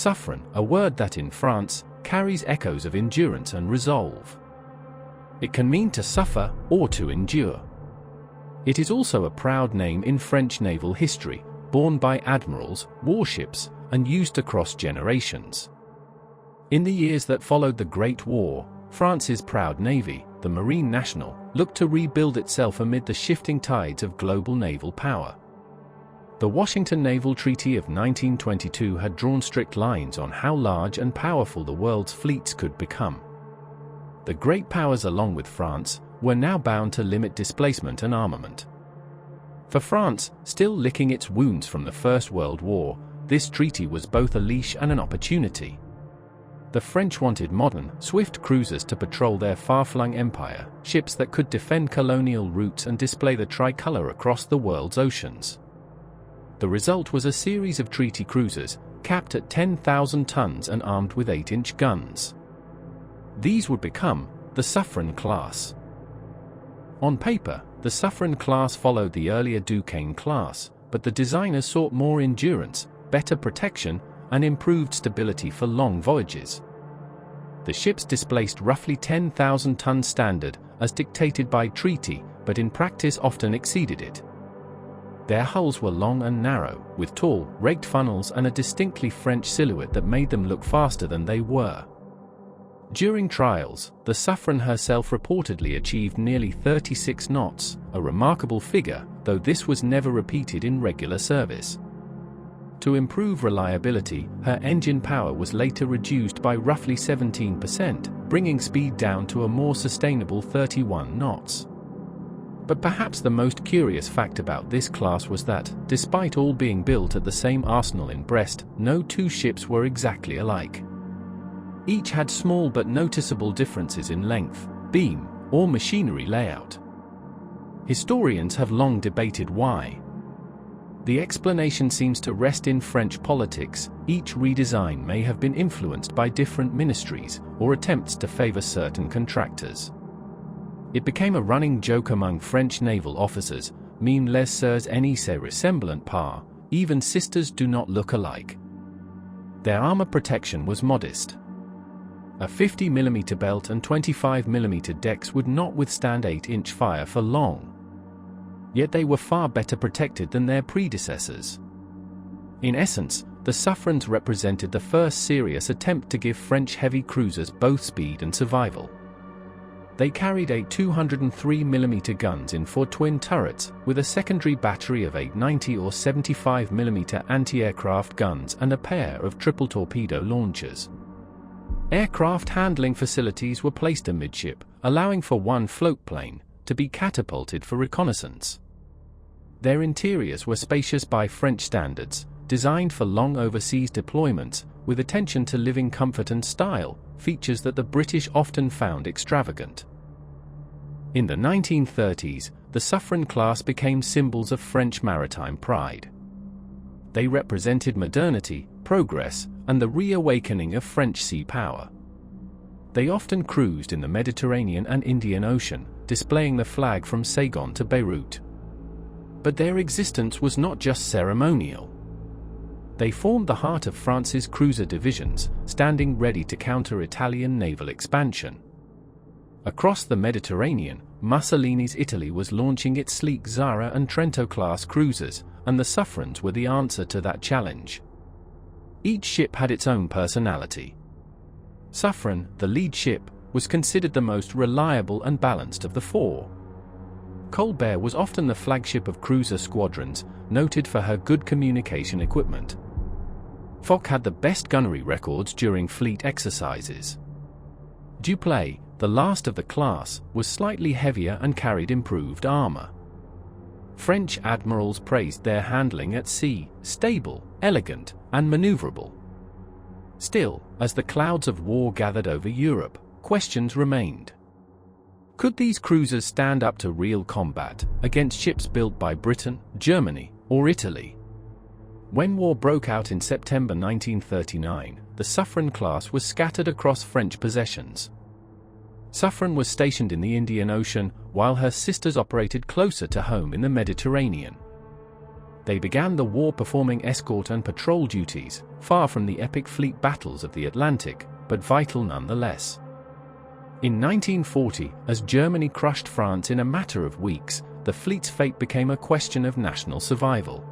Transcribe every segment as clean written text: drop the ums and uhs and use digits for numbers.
Suffren, a word that in France carries echoes of endurance and resolve. It can mean to suffer or to endure. It is also a proud name in French naval history, borne by admirals, warships, and used across generations. In the years that followed the Great War, France's proud navy, the Marine National, looked to rebuild itself amid the shifting tides of global naval power. The Washington Naval Treaty of 1922 had drawn strict lines on how large and powerful the world's fleets could become. The great powers, along with France, were now bound to limit displacement and armament. For France, still licking its wounds from the First World War, this treaty was both a leash and an opportunity. The French wanted modern, swift cruisers to patrol their far-flung empire, ships that could defend colonial routes and display the tricolour across the world's oceans. The result was a series of treaty cruisers, capped at 10,000 tons and armed with 8-inch guns. These would become the Suffren-class. On paper, the Suffren-class followed the earlier Duquesne-class, but the designers sought more endurance, better protection, and improved stability for long voyages. The ships displaced roughly 10,000 tons standard, as dictated by treaty, but in practice often exceeded it. Their hulls were long and narrow, with tall, raked funnels and a distinctly French silhouette that made them look faster than they were. During trials, the Suffren herself reportedly achieved nearly 36 knots, a remarkable figure, though this was never repeated in regular service. To improve reliability, her engine power was later reduced by roughly 17%, bringing speed down to a more sustainable 31 knots. But perhaps the most curious fact about this class was that, despite all being built at the same arsenal in Brest, no two ships were exactly alike. Each had small but noticeable differences in length, beam, or machinery layout. Historians have long debated why. The explanation seems to rest in French politics. Each redesign may have been influenced by different ministries or attempts to favor certain contractors. It became a running joke among French naval officers, même les sœurs ne se ressemblent pas, even sisters do not look alike. Their armor protection was modest. A 50mm belt and 25mm decks would not withstand 8-inch fire for long. Yet they were far better protected than their predecessors. In essence, the Suffrens represented the first serious attempt to give French heavy cruisers both speed and survival. They carried 8 203mm guns in 4 twin turrets, with a secondary battery of 8 90 or 75mm anti-aircraft guns and a pair of triple torpedo launchers. Aircraft handling facilities were placed amidship, allowing for one float plane to be catapulted for reconnaissance. Their interiors were spacious by French standards, designed for long overseas deployments, with attention to living comfort and style, features that the British often found extravagant. In the 1930s, the Suffren-class became symbols of French maritime pride. They represented modernity, progress, and the reawakening of French sea power. They often cruised in the Mediterranean and Indian Ocean, displaying the flag from Saigon to Beirut. But their existence was not just ceremonial. They formed the heart of France's cruiser divisions, standing ready to counter Italian naval expansion. Across the Mediterranean, Mussolini's Italy was launching its sleek Zara and Trento-class cruisers, and the Suffrens were the answer to that challenge. Each ship had its own personality. Suffren, the lead ship, was considered the most reliable and balanced of the four. Colbert was often the flagship of cruiser squadrons, noted for her good communication equipment. Foch had the best gunnery records during fleet exercises. Dupleix, the last of the class, was slightly heavier and carried improved armor. French admirals praised their handling at sea, stable, elegant, and maneuverable. Still, as the clouds of war gathered over Europe, questions remained. Could these cruisers stand up to real combat against ships built by Britain, Germany, or Italy? When war broke out in September 1939, the Suffren-class was scattered across French possessions. Suffren was stationed in the Indian Ocean, while her sisters operated closer to home in the Mediterranean. They began the war performing escort and patrol duties, far from the epic fleet battles of the Atlantic, but vital nonetheless. In 1940, as Germany crushed France in a matter of weeks, the fleet's fate became a question of national survival.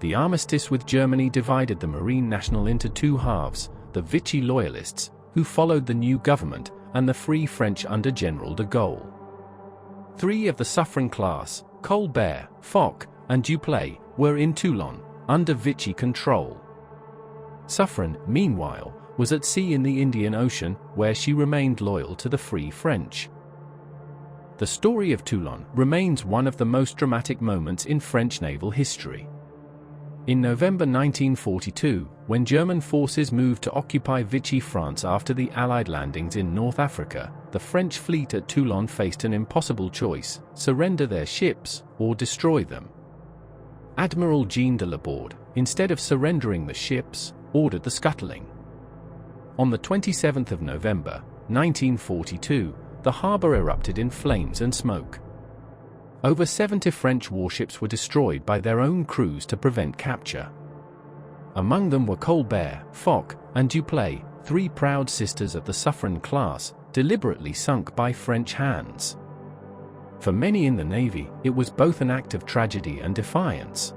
The armistice with Germany divided the Marine National into two halves, the Vichy loyalists, who followed the new government, and the Free French under General de Gaulle. Three of the Suffren-class, Colbert, Foch, and Dupleix, were in Toulon, under Vichy control. Suffren, meanwhile, was at sea in the Indian Ocean, where she remained loyal to the Free French. The story of Toulon remains one of the most dramatic moments in French naval history. In November 1942, when German forces moved to occupy Vichy France after the Allied landings in North Africa, the French fleet at Toulon faced an impossible choice: surrender their ships or destroy them. Admiral Jean de Laborde, instead of surrendering the ships, ordered the scuttling. On the 27th of November, 1942, the harbour erupted in flames and smoke. Over 70 French warships were destroyed by their own crews to prevent capture. Among them were Colbert, Foch, and Dupleix, three proud sisters of the Suffren-class, deliberately sunk by French hands. For many in the Navy, it was both an act of tragedy and defiance.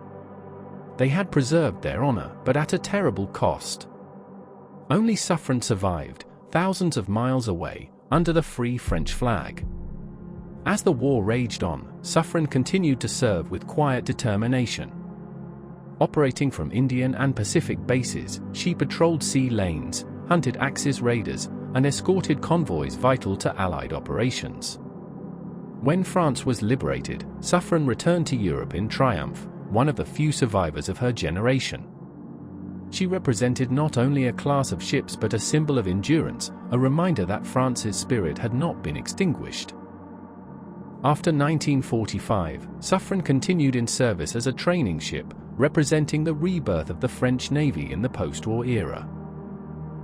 They had preserved their honor, but at a terrible cost. Only Suffren survived, thousands of miles away, under the Free French flag. As the war raged on, Suffren continued to serve with quiet determination. Operating from Indian and Pacific bases, she patrolled sea lanes, hunted Axis raiders, and escorted convoys vital to Allied operations. When France was liberated, Suffren returned to Europe in triumph, one of the few survivors of her generation. She represented not only a class of ships but a symbol of endurance, a reminder that France's spirit had not been extinguished. After 1945, Suffren continued in service as a training ship, representing the rebirth of the French Navy in the post-war era.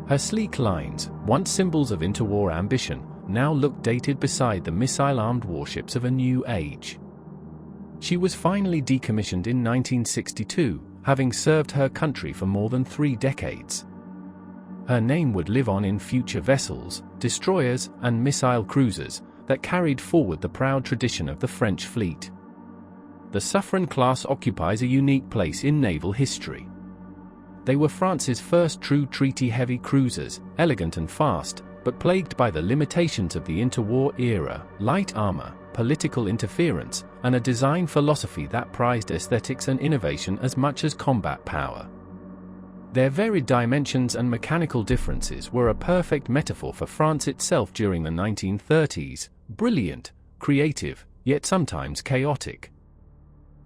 Her sleek lines, once symbols of interwar ambition, now look dated beside the missile-armed warships of a new age. She was finally decommissioned in 1962, having served her country for more than 3 decades. Her name would live on in future vessels, destroyers, and missile cruisers that carried forward the proud tradition of the French fleet. The Suffren-class occupies a unique place in naval history. They were France's first true treaty-heavy cruisers, elegant and fast, but plagued by the limitations of the interwar era: light armor, political interference, and a design philosophy that prized aesthetics and innovation as much as combat power. Their varied dimensions and mechanical differences were a perfect metaphor for France itself during the 1930s: brilliant, creative, yet sometimes chaotic.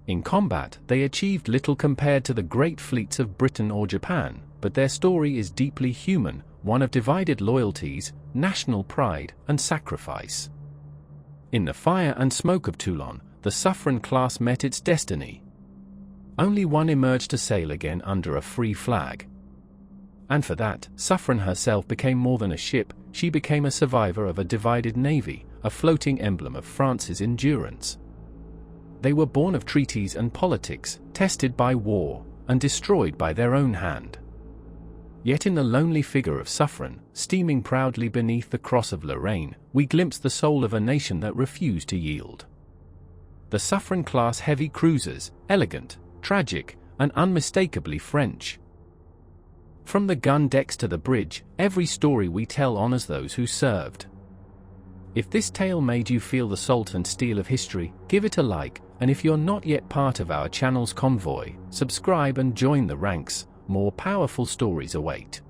In combat, they achieved little compared to the great fleets of Britain or Japan, but their story is deeply human, one of divided loyalties, national pride, and sacrifice. In the fire and smoke of Toulon, the Suffren-class met its destiny. Only one emerged to sail again under a free flag. And for that, Suffren herself became more than a ship. She became a survivor of a divided navy, a floating emblem of France's endurance. They were born of treaties and politics, tested by war, and destroyed by their own hand. Yet in the lonely figure of Suffren, steaming proudly beneath the cross of Lorraine, we glimpse the soul of a nation that refused to yield. The Suffren-class heavy cruisers, elegant, tragic, and unmistakably French. From the gun decks to the bridge, every story we tell honors those who served. If this tale made you feel the salt and steel of history, give it a like, and if you're not yet part of our channel's convoy, subscribe and join the ranks. More powerful stories await.